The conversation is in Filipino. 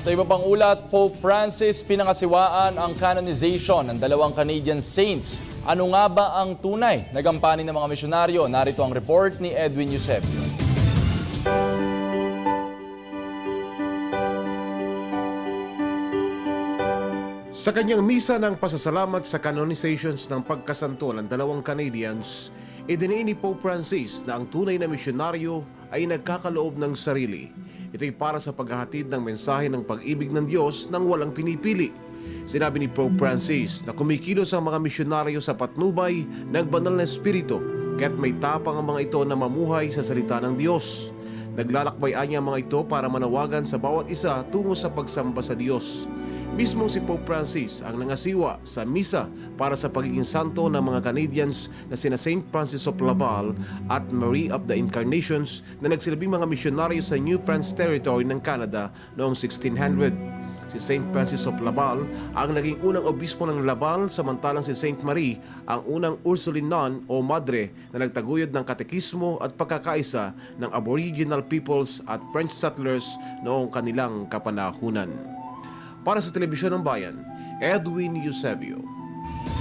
Sa iba pang ulat, Pope Francis pinangasiwaan ang canonization ng dalawang Canadian saints. Ano nga ba ang tunay na gampanin ng mga misyonaryo? Narito ang report ni Edwin Eusebio. Sa kanyang misa ng pasasalamat sa canonizations ng pagkasanto ng dalawang Canadians, idiniin ni Pope Francis na ang tunay na misyonaryo ay nagkakaloob ng sarili. Ito'y para sa paghahatid ng mensahe ng pag-ibig ng Diyos nang walang pinipili. Sinabi ni Pope Francis na kumikilos ang mga misyonaryo sa patnubay ng banal na espiritu, kaya't may tapang ang mga ito na mamuhay sa salita ng Diyos. Naglalakbayan niya ang mga ito para manawagan sa bawat isa tungo sa pagsamba sa Diyos. Mismong si Pope Francis ang nangasiwa sa misa para sa pagiging santo ng mga Canadians na sina Saint Francis of Laval at Marie of the Incarnations na nagsilbing mga misyonaryo sa New France Territory ng Canada noong 1600. Si Saint Francis of Laval ang naging unang obispo ng Laval, samantalang si Saint Marie ang unang Ursuline nun o madre na nagtaguyod ng katekismo at pagkakaisa ng Aboriginal peoples at French settlers noong kanilang kapanahunan. Para sa Telebisyon ng Bayan, Edwin Eusebio.